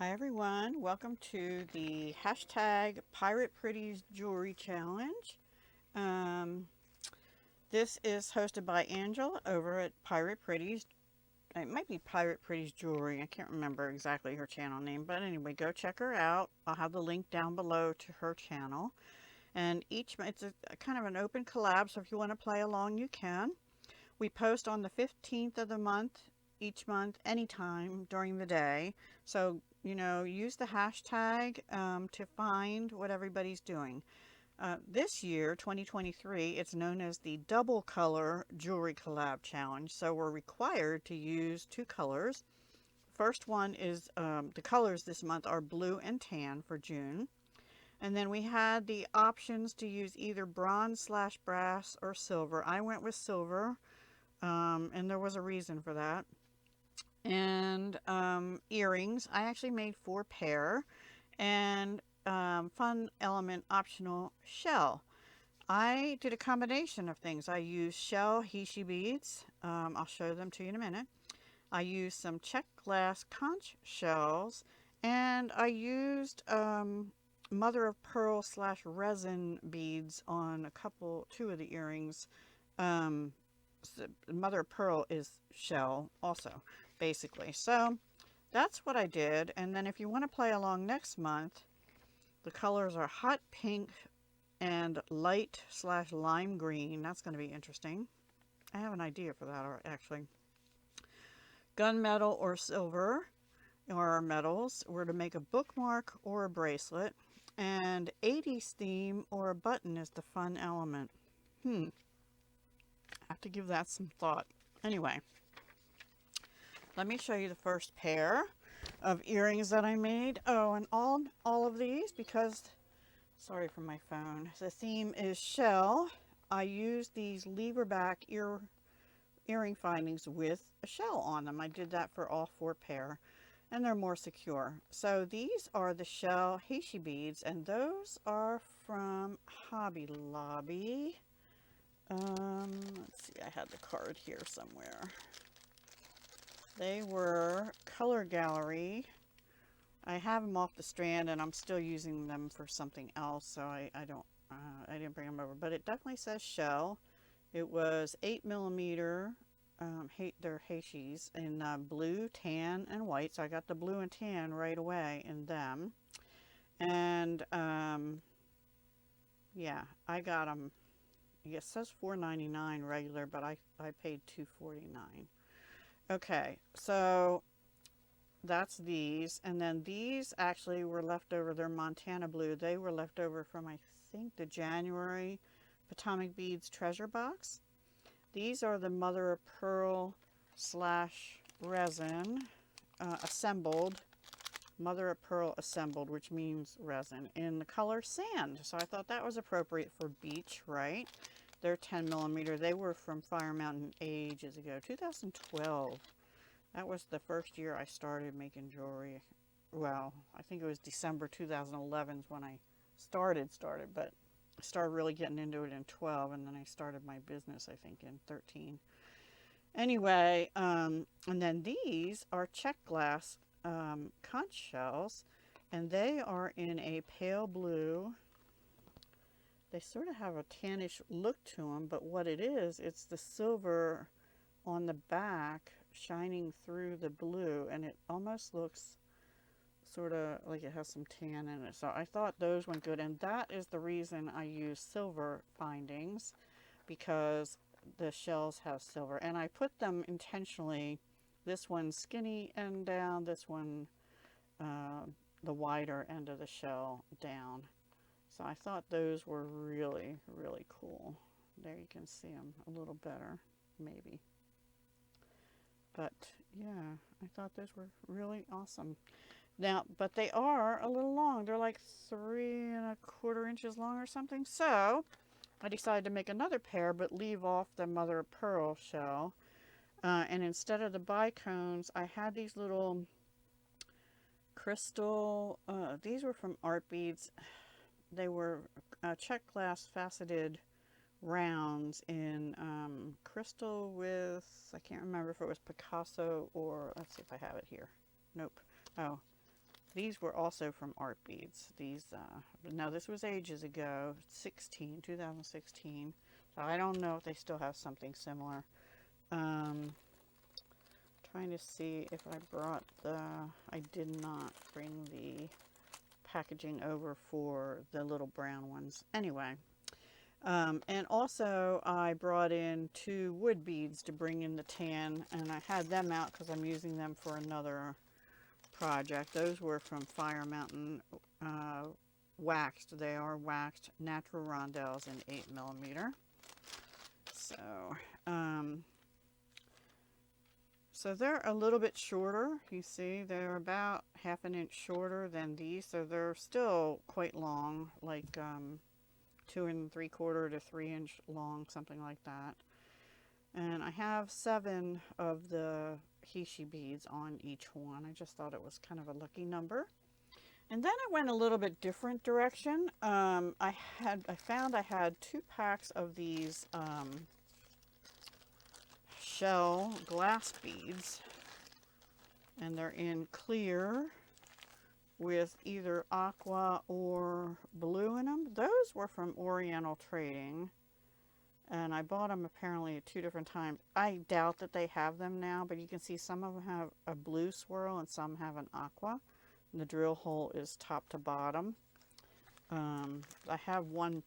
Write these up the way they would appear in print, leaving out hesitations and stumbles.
Hi everyone, welcome to the hashtag Pirate Pretties Jewelry Challenge. Um, this is hosted by Angela over at Pirate Pretties. It might be Pirate Pretties Jewelry. I can't remember exactly her channel name, but anyway, go check her out. I'll have the link down below to her channel. And it's a kind of an open collab, so if you want to play along, you can. We post on the 15th of the month, each month, anytime during the day. So, use the hashtag to find what everybody's doing. This year, 2023, it's known as the Double Color Jewelry Collab Challenge. So we're required to use two colors. First one is, the colors this month are blue and tan for June. And then we had the options to use either bronze / brass or silver. I went with silver. And there was a reason for that. And earrings, I actually made 4 pair, and fun element optional shell. I did a combination of things. I used shell Heishi beads. I'll show them to you in a minute. I used some check glass conch shells, and I used mother of pearl / resin beads on two of the earrings. Mother of pearl is shell also, basically. So that's what I did. And then if you want to play along next month, the colors are hot pink and light / lime green. That's going to be interesting. I have an idea for that, actually. Gunmetal or silver or metals were to make a bookmark or a bracelet. And 80s theme or a button is the fun element. I have to give that some thought. Anyway, let me show you the first pair of earrings that I made. Oh, and all of these, because, sorry for my phone, the theme is shell. I used these lever back earring findings with a shell on them. I did that for all 4 pair, and they're more secure. So these are the shell Heishi beads, and those are from Hobby Lobby. Let's see, I had the card here somewhere. They were Color Gallery. I have them off the strand, and I'm still using them for something else, so I didn't bring them over. But it definitely says shell. It was 8mm. They're Heishis in blue, tan, and white. So I got the blue and tan right away in them. And yeah, I got them. It says $4.99 regular, but I paid $2.49. Okay, so that's these. And then these actually were left over. They're Montana blue. They were left over from, I think, the January Potomac Beads treasure box. These are the mother of pearl / resin assembled. Mother of pearl assembled, which means resin, in the color sand. So I thought that was appropriate for beach, right? They're 10mm. They were from Fire Mountain ages ago, 2012. That was the first year I started making jewelry. Well, I think it was December 2011 is when I started, but I started really getting into it in 12, and then I started my business, I think, in 13. Anyway, and then these are check glass conch shells, and they are in a pale blue. They sort of have a tannish look to them, but what it is, it's the silver on the back shining through the blue, and it almost looks sort of like it has some tan in it. So I thought those went good, and that is the reason I use silver findings, because the shells have silver, and I put them intentionally, this one skinny end down, this one the wider end of the shell down. So I thought those were really, really cool. There you can see them a little better, maybe. But yeah, I thought those were really awesome. Now, but they are a little long. They're like 3¼ inches long or something. So I decided to make another pair, but leave off the mother of pearl shell. And instead of the bicones, I had these little crystal, these were from Art Beads. They were check glass faceted rounds in crystal with, I can't remember if it was Picasso or, let's see if I have it here. Nope. Oh, These were also from Art Beads. These, now this was ages ago, 2016. So I don't know if they still have something similar. Trying to see if I brought I did not bring the packaging over for the little brown ones. Anyway, and also I brought in 2 wood beads to bring in the tan, and I had them out because I'm using them for another project. Those were from Fire Mountain, waxed. They are waxed natural rondelles in 8mm. So, so they're a little bit shorter. You see, they're about 1/2 inch shorter than these, so they're still quite long, like 2 3/4 to 3 inch long, something like that. And I have 7 of the Heishi beads on each one. I just thought it was kind of a lucky number. And then I went a little bit different direction. I found I had 2 packs of these shell glass beads, and they're in clear with either aqua or blue in them. Those were from Oriental Trading, and I bought them apparently at 2 different times. I doubt that they have them now, but you can see some of them have a blue swirl and some have an aqua. And the drill hole is top to bottom. I have 1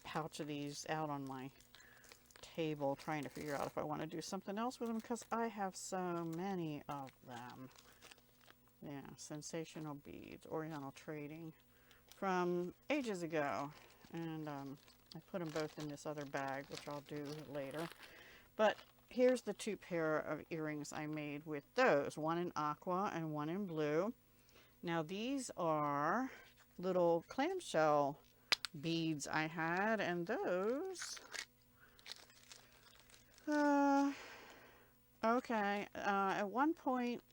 pouch of these out on my table trying to figure out if I want to do something else with them, because I have so many of them. Yeah, Sensational Beads, Oriental Trading, from ages ago. And I put them both in this other bag, which I'll do later. But here's the 2 pair of earrings I made with those, 1 in aqua and 1 in blue. Now these are little clamshell beads I had, and those, okay, at one point,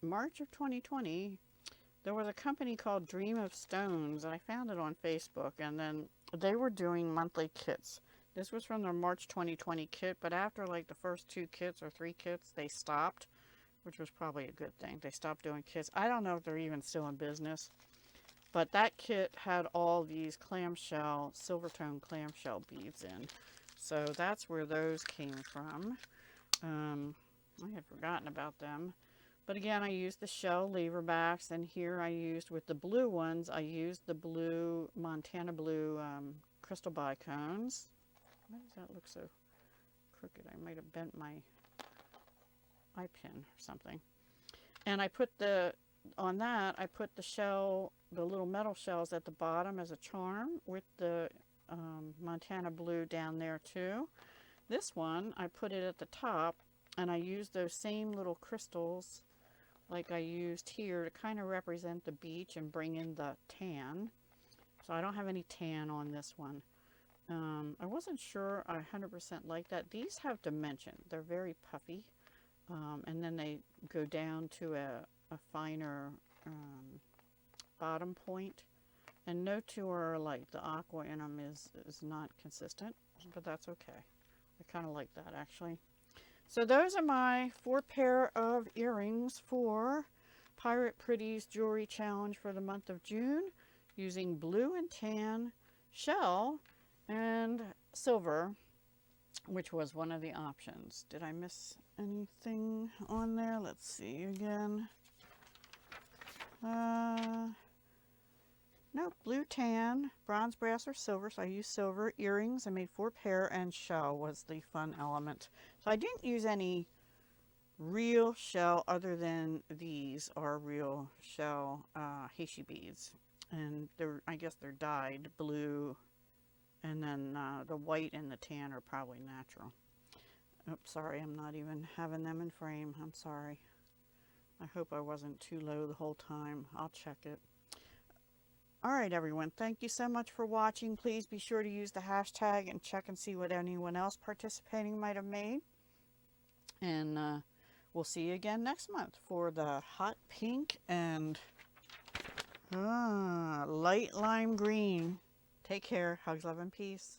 March of 2020, there was a company called Dream of Stones, and I found it on Facebook, and then they were doing monthly kits. This was from their March 2020 kit, but after like the first 2 kits or 3 kits, they stopped, which was probably a good thing. They stopped doing kits. I don't know if they're even still in business, but that kit had all these clamshell, silver tone clamshell beads in. So that's where those came from. I had forgotten about them. But again, I used the shell lever backs, and here I used, with the blue ones, I used the blue, Montana blue crystal bicones. Why does that look so crooked? I might have bent my eye pin or something. And I put on that, I put the shell, the little metal shells at the bottom as a charm, with the Montana blue down there too. This one, I put it at the top, and I used those same little crystals like I used here to kind of represent the beach and bring in the tan. So I don't have any tan on this one. I wasn't sure I 100% like that. These have dimension. They're very puffy. And then they go down to a finer bottom point. And no 2 are alike. The aqua in them is not consistent, but that's okay. I kind of like that, actually. So those are my 4 pair of earrings for Pirate Pretties Jewelry Challenge for the month of June, using blue and tan, shell, and silver, which was one of the options. Did I miss anything on there? Let's see again. Nope, blue, tan, bronze, brass, or silver. So I used silver. Earrings, I made 4 pair, and shell was the fun element. So I didn't use any real shell other than these are real shell Heishi beads. And I guess they're dyed blue, and then the white and the tan are probably natural. Oops, sorry, I'm not even having them in frame. I'm sorry. I hope I wasn't too low the whole time. I'll check it. Alright everyone, thank you so much for watching. Please be sure to use the hashtag and check and see what anyone else participating might have made. And we'll see you again next month for the hot pink and light lime green. Take care. Hugs, love, and peace.